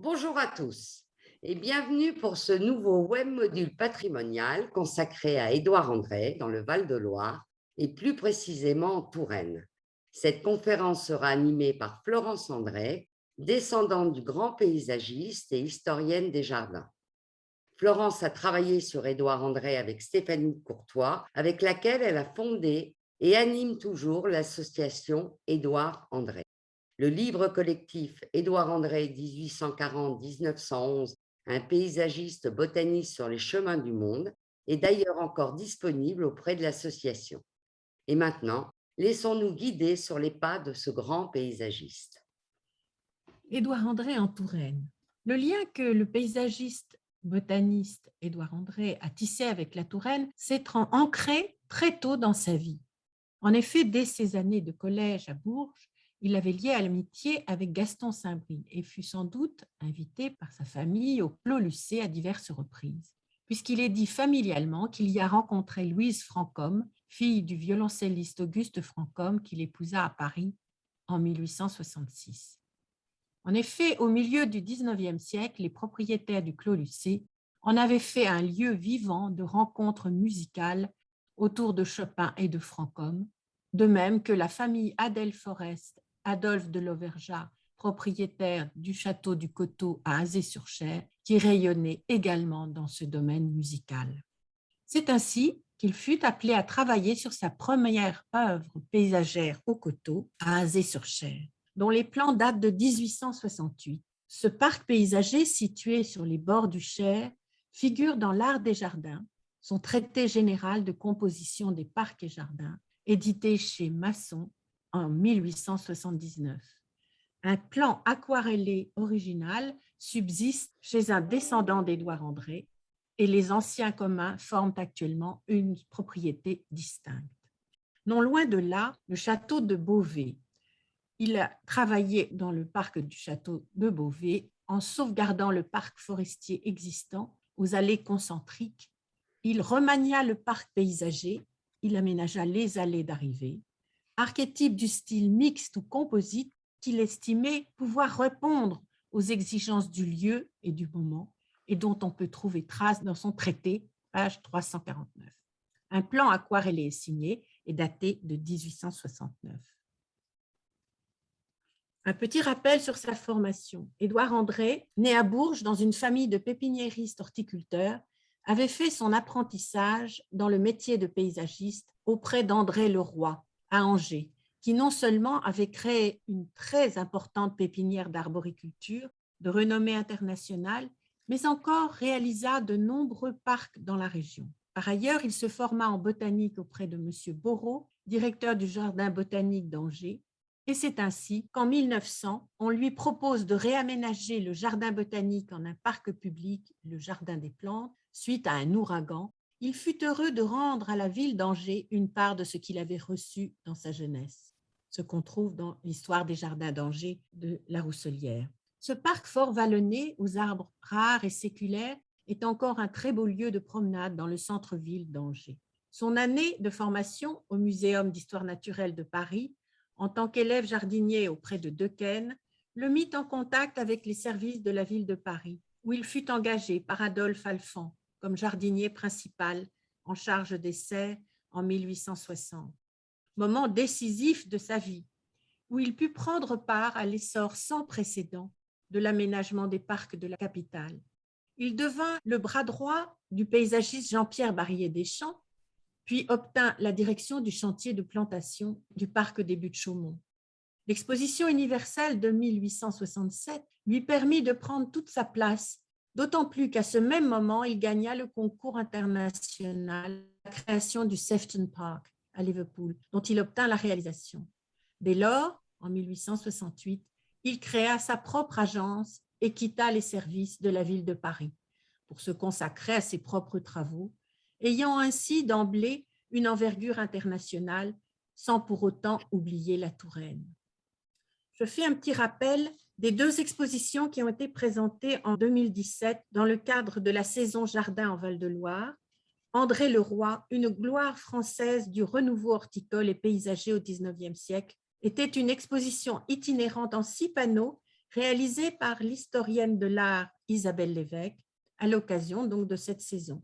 Bonjour à tous et bienvenue pour ce nouveau web module patrimonial consacré à Édouard André dans le Val-de-Loire et plus précisément en Touraine. Cette conférence sera animée par Florence André, descendante du grand paysagiste et historienne des jardins. Florence a travaillé sur Édouard André avec Stéphanie Courtois, avec laquelle elle a fondé et anime toujours l'association Édouard André. Le livre collectif Édouard André 1840-1911, un paysagiste botaniste sur les chemins du monde, est d'ailleurs encore disponible auprès de l'association. Et maintenant, laissons-nous guider sur les pas de ce grand paysagiste. Édouard André en Touraine. Le lien que le paysagiste botaniste Édouard André a tissé avec la Touraine s'est ancré très tôt dans sa vie. En effet, dès ses années de collège à Bourges, il avait lié à l'amitié avec Gaston Saint-Bris et fut sans doute invité par sa famille au Clos Lucé à diverses reprises, puisqu'il est dit familialement qu'il y a rencontré Louise Francôme, fille du violoncelliste Auguste Francôme qu'il épousa à Paris en 1866. En effet, au milieu du XIXe siècle, les propriétaires du Clos Lucé en avaient fait un lieu vivant de rencontres musicales autour de Chopin et de Francôme, de même que la famille Adèle Forest, Adolphe de Lauvergeat, propriétaire du château du Coteau à Azé-sur-Cher, qui rayonnait également dans ce domaine musical. C'est ainsi qu'il fut appelé à travailler sur sa première œuvre paysagère au Coteau, à Azé-sur-Cher, dont les plans datent de 1868. Ce parc paysager situé sur les bords du Cher figure dans l'Art des jardins, son traité général de composition des parcs et jardins, édité chez Masson en 1879. Un plan aquarellé original subsiste chez un descendant d'Édouard André et les anciens communs forment actuellement une propriété distincte. Non loin de là, le château de Beauvais. Il a travaillé dans le parc du château de Beauvais en sauvegardant le parc forestier existant aux allées concentriques. Il remania le parc paysager, il aménagea les allées d'arrivée, archétype du style mixte ou composite qu'il estimait pouvoir répondre aux exigences du lieu et du moment et dont on peut trouver trace dans son traité, page 349. Un plan aquarellé signé est daté de 1869. Un petit rappel sur sa formation. Édouard André, né à Bourges dans une famille de pépiniéristes horticulteurs, avait fait son apprentissage dans le métier de paysagiste auprès d'André Leroy à Angers, qui non seulement avait créé une très importante pépinière d'arboriculture de renommée internationale, mais encore réalisa de nombreux parcs dans la région. Par ailleurs, il se forma en botanique auprès de M. Borot, directeur du jardin botanique d'Angers, et c'est ainsi qu'en 1900, on lui propose de réaménager le jardin botanique en un parc public, le Jardin des Plantes, suite à un ouragan. Il fut heureux de rendre à la ville d'Angers une part de ce qu'il avait reçu dans sa jeunesse, ce qu'on trouve dans l'histoire des jardins d'Angers de La Rousselière. Ce parc fort vallonné, aux arbres rares et séculaires, est encore un très beau lieu de promenade dans le centre-ville d'Angers. Son année de formation au Muséum d'histoire naturelle de Paris, en tant qu'élève jardinier auprès de Dequesne, le mit en contact avec les services de la ville de Paris, où il fut engagé par Adolphe Alphand comme jardinier principal en charge des serres en 1860. Moment décisif de sa vie, où il put prendre part à l'essor sans précédent de l'aménagement des parcs de la capitale. Il devint le bras droit du paysagiste Jean-Pierre Barrier-Deschamps, puis obtint la direction du chantier de plantation du parc des Buttes-Chaumont. L'exposition universelle de 1867 lui permit de prendre toute sa place, d'autant plus qu'à ce même moment, il gagna le concours international, la création du Sefton Park à Liverpool, dont il obtint la réalisation. Dès lors, en 1868, il créa sa propre agence et quitta les services de la ville de Paris pour se consacrer à ses propres travaux, ayant ainsi d'emblée une envergure internationale sans pour autant oublier la Touraine. Je fais un petit rappel des deux expositions qui ont été présentées en 2017 dans le cadre de la saison Jardin en Val-de-Loire. André Leroy, une gloire française du renouveau horticole et paysager au XIXe siècle, était une exposition itinérante en 6 panneaux réalisé par l'historienne de l'art Isabelle Lévesque à l'occasion donc de cette saison.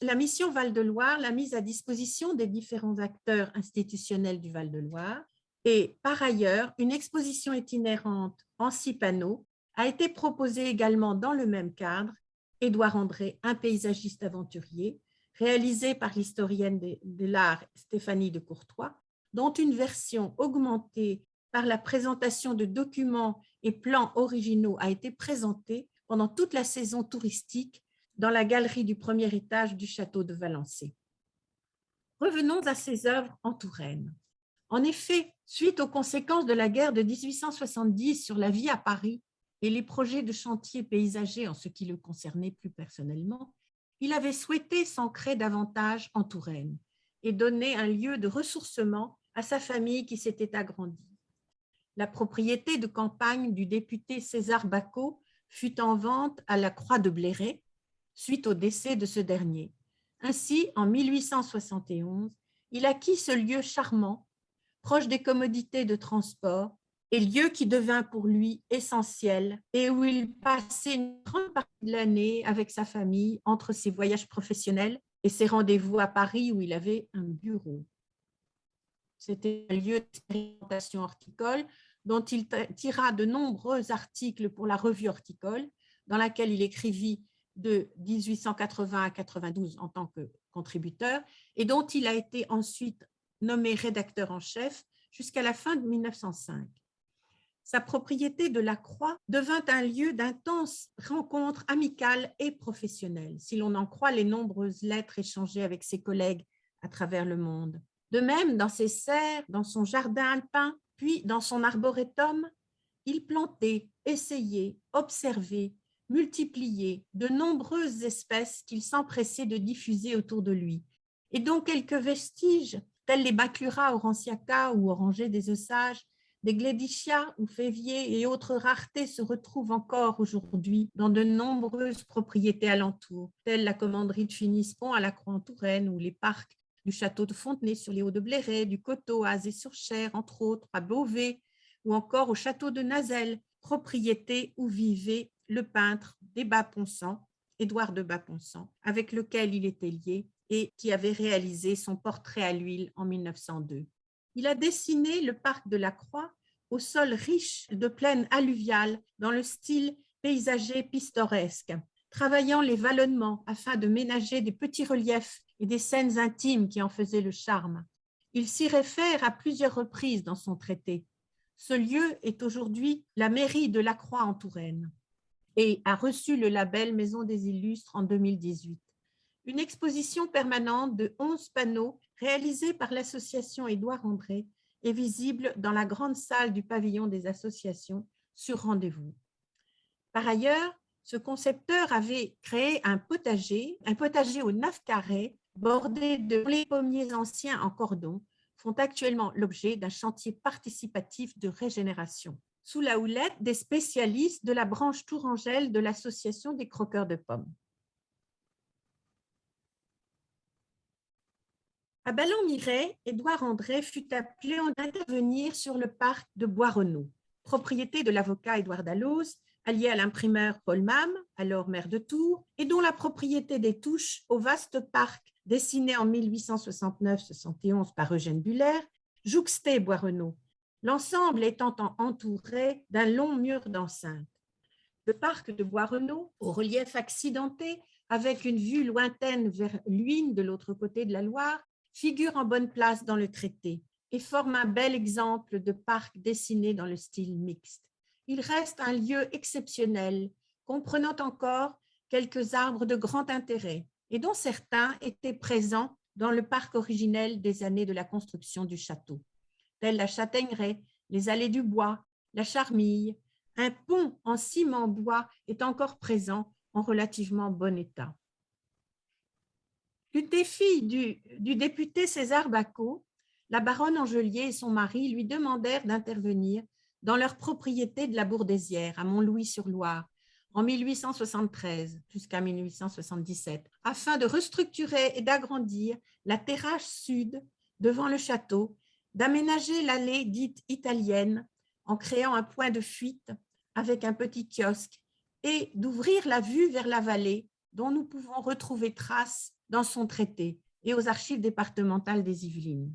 La mission Val-de-Loire l'a mise à disposition des différents acteurs institutionnels du Val-de-Loire et par ailleurs, une exposition itinérante en 6 panneaux a été proposée également dans le même cadre, Édouard André, un paysagiste aventurier, réalisé par l'historienne de l'art Stéphanie de Courtois, dont une version augmentée par la présentation de documents et plans originaux a été présentée pendant toute la saison touristique dans la galerie du premier étage du château de Valençay. Revenons à ses œuvres en Touraine. En effet, suite aux conséquences de la guerre de 1870 sur la vie à Paris et les projets de chantier paysager en ce qui le concernait plus personnellement, il avait souhaité s'ancrer davantage en Touraine et donner un lieu de ressourcement à sa famille qui s'était agrandie. La propriété de campagne du député César Bacot fut en vente à la Croix de Bléré suite au décès de ce dernier. Ainsi, en 1871, il acquit ce lieu charmant, proche des commodités de transport, et lieu qui devint pour lui essentiel et où il passait une grande partie de l'année avec sa famille entre ses voyages professionnels et ses rendez-vous à Paris où il avait un bureau. C'était un lieu d'expérimentation horticole dont il tira de nombreux articles pour la revue horticole, dans laquelle il écrivit de 1880 à 92 en tant que contributeur et dont il a été ensuite nommé rédacteur en chef jusqu'à la fin de 1905. Sa propriété de la Croix devint un lieu d'intenses rencontres amicales et professionnelles, si l'on en croit les nombreuses lettres échangées avec ses collègues à travers le monde. De même, dans ses serres, dans son jardin alpin, puis dans son arboretum, il plantait, essayait, observait, multipliait de nombreuses espèces qu'il s'empressait de diffuser autour de lui, et dont quelques vestiges, tels les Baclura aurantiaca ou orangers des Osages, des Gleditschia ou Févier et autres raretés se retrouvent encore aujourd'hui dans de nombreuses propriétés alentours, telles la commanderie de Finispont à la Croix-en-Touraine ou les parcs du château de Fontenay sur les Hauts de Bléré, du Coteau à Azé-sur-Cher, entre autres, à Beauvais, ou encore au château de Nazelles, propriété où vivait le peintre des Bas-Ponsant, Édouard de Bas-Ponsant, avec lequel il était lié et qui avait réalisé son portrait à l'huile en 1902. Il a dessiné le parc de la Croix au sol riche de plaines alluviales dans le style paysager pittoresque, travaillant les vallonnements afin de ménager des petits reliefs et des scènes intimes qui en faisaient le charme. Il s'y réfère à plusieurs reprises dans son traité. Ce lieu est aujourd'hui la mairie de la Croix en Touraine et a reçu le label Maison des Illustres en 2018. Une exposition permanente de 11 panneaux réalisés par l'association Édouard André est visible dans la grande salle du pavillon des associations sur rendez-vous. Par ailleurs, ce concepteur avait créé un potager aux 9 carrés bordé de les pommiers anciens en cordon font actuellement l'objet d'un chantier participatif de régénération sous la houlette des spécialistes de la branche tourangelle de l'association des croqueurs de pommes. À Ballon-Miret, Édouard André fut appelé à intervenir sur le parc de Bois-Renaud, propriété de l'avocat Édouard Dalloz, allié à l'imprimeur Paul Mam, alors maire de Tours, et dont la propriété des touches au vaste parc dessiné en 1869-71 par Eugène Buller, jouxtait Bois-Renaud, l'ensemble étant entouré d'un long mur d'enceinte. Le parc de Bois-Renaud, au relief accidenté, avec une vue lointaine vers Luynes de l'autre côté de la Loire, figure en bonne place dans le traité et forme un bel exemple de parc dessiné dans le style mixte. Il reste un lieu exceptionnel, comprenant encore quelques arbres de grand intérêt et dont certains étaient présents dans le parc originel des années de la construction du château, tels la châtaigneraie, les allées du bois, la charmille. Un pont en ciment bois est encore présent en relativement bon état. Du défi du député César Bacot, la baronne Angelier et son mari lui demandèrent d'intervenir dans leur propriété de la Bourdaissière, à Montlouis-sur-Loire, en 1873 jusqu'à 1877, afin de restructurer et d'agrandir la terrasse sud devant le château, d'aménager l'allée dite italienne en créant un point de fuite, avec un petit kiosque et d'ouvrir la vue vers la vallée dont nous pouvons retrouver trace dans son traité et aux archives départementales des Yvelines.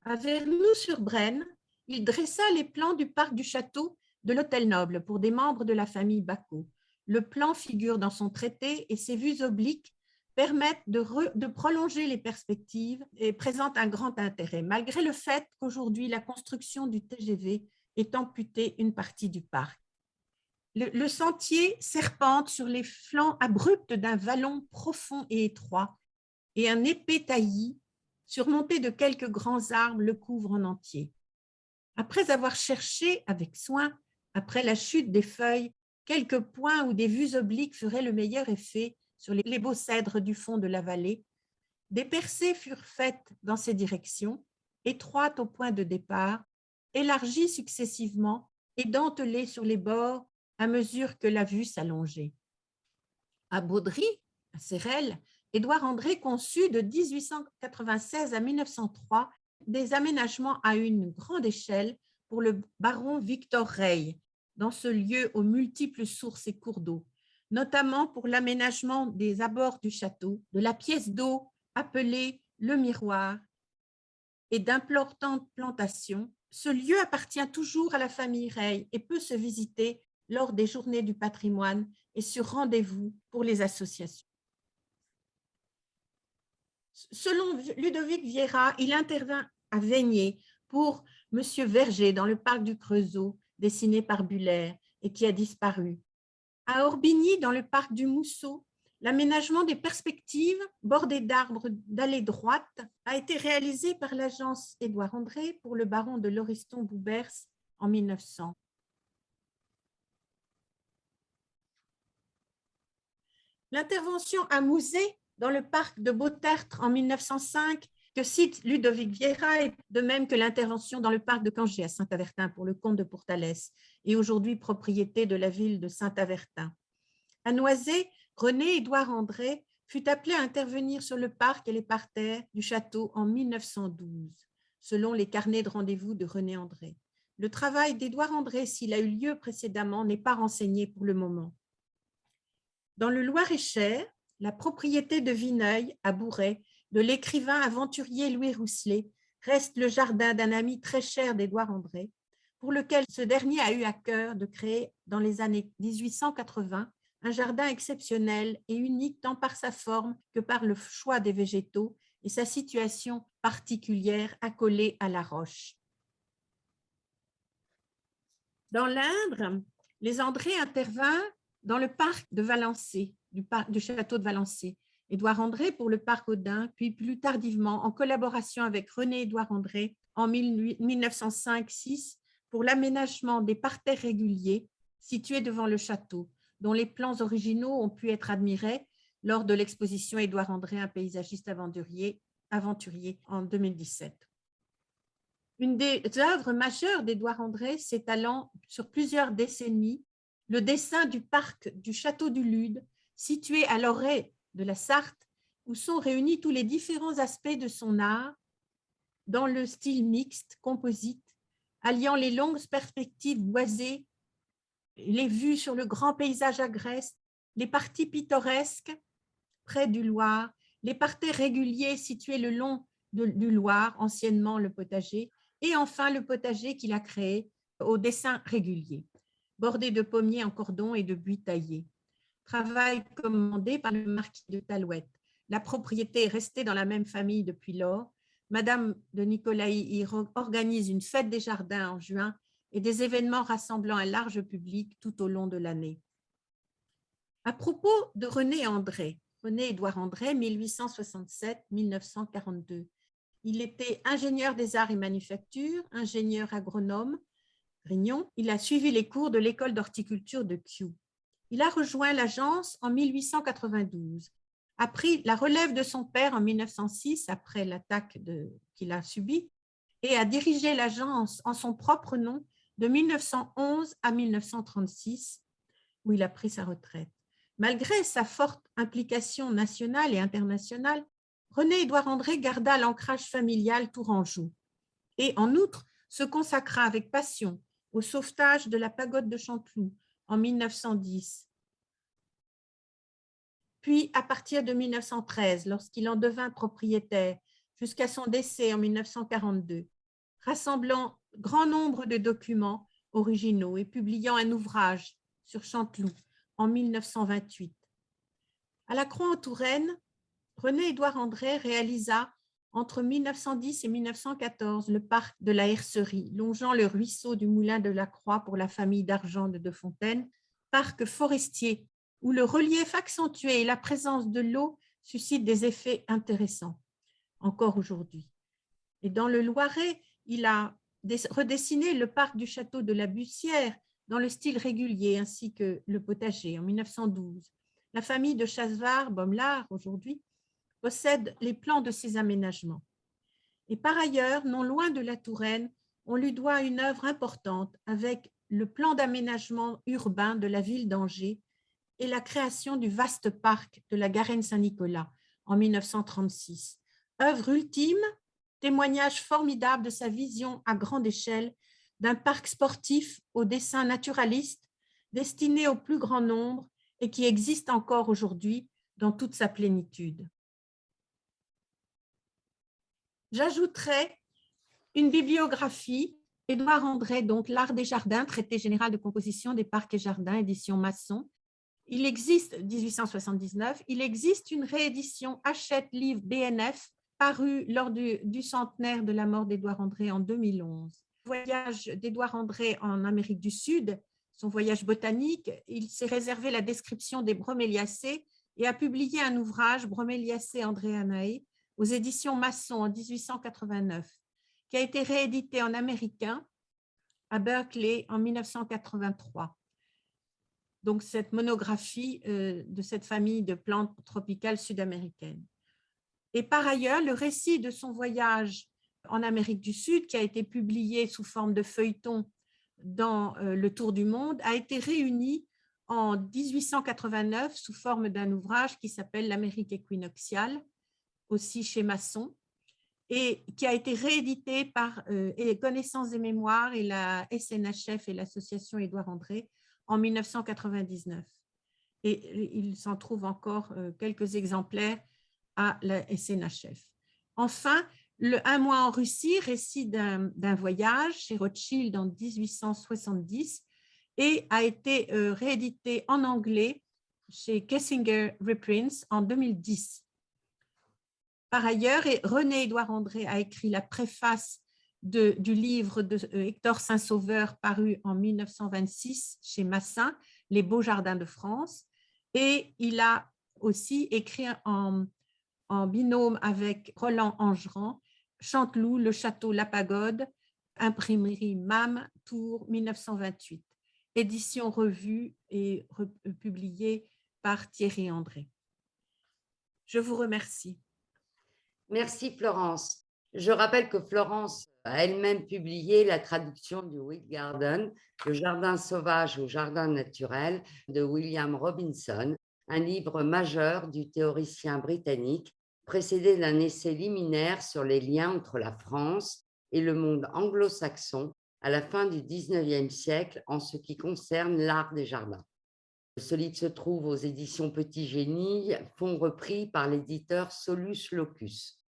À Vernoux-sur-Brenne, il dressa les plans du parc du château de l'Hôtel Noble pour des membres de la famille Bacot. Le plan figure dans son traité et ses vues obliques permettent de prolonger les perspectives et présentent un grand intérêt, malgré le fait qu'aujourd'hui, la construction du TGV ait amputé une partie du parc. Le sentier serpente sur les flancs abrupts d'un vallon profond et étroit, et un épais taillis, surmonté de quelques grands arbres, le couvre en entier. Après avoir cherché avec soin, après la chute des feuilles, quelques points où des vues obliques feraient le meilleur effet sur les beaux cèdres du fond de la vallée, des percées furent faites dans ces directions, étroites au point de départ, élargies successivement et dentelées sur les bords à mesure que la vue s'allongeait. À Baudry, à Sérel, Édouard André conçut de 1896 à 1903 des aménagements à une grande échelle pour le baron Victor Rey, dans ce lieu aux multiples sources et cours d'eau, notamment pour l'aménagement des abords du château, de la pièce d'eau appelée le miroir et d'importantes plantations. Ce lieu appartient toujours à la famille Rey et peut se visiter lors des journées du patrimoine et sur rendez-vous pour les associations. Selon Ludovic Viera, il intervint à Vaigné pour M. Verger dans le parc du Creusot, dessiné par Buller et qui a disparu. À Orbigny, dans le parc du Mousseau, l'aménagement des perspectives bordées d'arbres d'allées droites a été réalisé par l'agence Édouard André pour le baron de Lauriston-Boubers en 1900. L'intervention à Mouzet dans le parc de Beautertre en 1905, que cite Ludovic Viera, et de même que l'intervention dans le parc de Cangé à Saint-Avertin pour le comte de Pourtalès, et aujourd'hui propriété de la ville de Saint-Avertin. À Noisy, René-Édouard André fut appelé à intervenir sur le parc et les parterres du château en 1912, selon les carnets de rendez-vous de René André. Le travail d'Édouard André, s'il a eu lieu précédemment, n'est pas renseigné pour le moment. Dans le Loir-et-Cher, la propriété de Vineuil, à Bourret, de l'écrivain aventurier Louis Rousselet, reste le jardin d'un ami très cher d'Édouard André, pour lequel ce dernier a eu à cœur de créer, dans les années 1880, un jardin exceptionnel et unique tant par sa forme que par le choix des végétaux et sa situation particulière accolée à la roche. Dans l'Indre, les André intervinrent dans le parc de Valençay, du château de Valençay. Édouard André pour le parc Audin, puis plus tardivement, en collaboration avec René-Édouard André, en 1905-6, pour l'aménagement des parterres réguliers situés devant le château, dont les plans originaux ont pu être admirés lors de l'exposition Édouard André, un paysagiste aventurier en 2017. Une des œuvres majeures d'Édouard André s'étalant sur plusieurs décennies, le dessin du parc du château du Lude, situé à l'orée de la Sarthe, où sont réunis tous les différents aspects de son art, dans le style mixte, composite, alliant les longues perspectives boisées, les vues sur le grand paysage agreste, les parties pittoresques près du Loir, les parterres réguliers situés le long du Loir, anciennement le potager, et enfin le potager qu'il a créé au dessin régulier, bordé de pommiers en cordon et de buis taillés. Travail commandé par le marquis de Talouette. La propriété est restée dans la même famille depuis lors. Madame de Nicolaï organise une fête des jardins en juin et des événements rassemblant un large public tout au long de l'année. À propos de René-Édouard André, 1867-1942. Il était ingénieur des arts et manufactures, ingénieur agronome, Grignon. Il a suivi les cours de l'école d'horticulture de Kew. Il a rejoint l'agence en 1892, a pris la relève de son père en 1906 après l'attaque qu'il a subie et a dirigé l'agence en son propre nom de 1911 à 1936, où il a pris sa retraite. Malgré sa forte implication nationale et internationale, René-Édouard André garda l'ancrage familial tourangeau et en outre se consacra avec passion au sauvetage de la pagode de Chanteloup en 1910, puis à partir de 1913, lorsqu'il en devint propriétaire, jusqu'à son décès en 1942, rassemblant grand nombre de documents originaux et publiant un ouvrage sur Chanteloup en 1928. À la Croix-en-Touraine, René-Édouard André réalisa entre 1910 et 1914 le parc de la Hercerie, longeant le ruisseau du Moulin de la Croix pour la famille d'Argent de Fontaine, parc forestier où le relief accentué et la présence de l'eau suscitent des effets intéressants, encore aujourd'hui. Et dans le Loiret, il a redessiné le parc du château de la Bussière dans le style régulier, ainsi que le potager en 1912. La famille de Chassevard-Bommelard, aujourd'hui, possède les plans de ces aménagements. Et par ailleurs, non loin de la Touraine, on lui doit une œuvre importante avec le plan d'aménagement urbain de la ville d'Angers et la création du vaste parc de la Garenne-Saint-Nicolas en 1936. Œuvre ultime, témoignage formidable de sa vision à grande échelle d'un parc sportif au dessin naturaliste destiné au plus grand nombre et qui existe encore aujourd'hui dans toute sa plénitude. J'ajouterai une bibliographie, Édouard André, donc L'Art des Jardins, traité général de composition des parcs et jardins, édition Masson. Il existe, 1879, il existe une réédition Hachette Livre BNF parue lors du centenaire de la mort d'Édouard André en 2011. Le voyage d'Édouard André en Amérique du Sud, son voyage botanique, il s'est réservé la description des broméliacées et a publié un ouvrage, Broméliacées Andreanae, aux éditions Masson en 1889, qui a été réédité en américain à Berkeley en 1983. Donc, cette monographie de cette famille de plantes tropicales sud-américaines. Et par ailleurs, le récit de son voyage en Amérique du Sud, qui a été publié sous forme de feuilleton dans Le Tour du Monde, a été réuni en 1889 sous forme d'un ouvrage qui s'appelle L'Amérique équinoxiale, aussi chez Masson, et qui a été réédité par Connaissances et Mémoires et la SNHF et l'association Édouard André en 1999. Et il s'en trouve encore quelques exemplaires à la SNHF. Enfin, Un mois en Russie, récit d'un voyage chez Rothschild en 1870 et a été réédité en anglais chez Kessinger Reprints en 2010. Par ailleurs, René-Édouard André a écrit la préface du livre de Hector Saint-Sauveur paru en 1926 chez Massin, Les Beaux Jardins de France, et il a aussi écrit en binôme avec Roland Angeran, Chanteloup, le château, la pagode, imprimerie MAM, Tours 1928, édition revue et publiée par Thierry André. Je vous remercie. Merci Florence. Je rappelle que Florence a elle-même publié la traduction du Wild Garden, le jardin sauvage au jardin naturel de William Robinson, un livre majeur du théoricien britannique, précédé d'un essai liminaire sur les liens entre la France et le monde anglo-saxon à la fin du XIXe siècle en ce qui concerne l'art des jardins. Ce livre se trouve aux éditions Petit Génie, fonds repris par l'éditeur Solus Locus.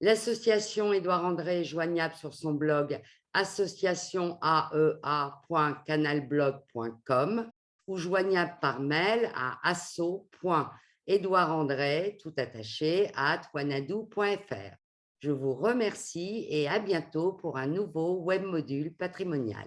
L'association Édouard André est joignable sur son blog associationaea.canalblog.com ou joignable par mail à asso.edouardandré, tout attaché, @wanadoo.fr. Je vous remercie et à bientôt pour un nouveau web module patrimonial.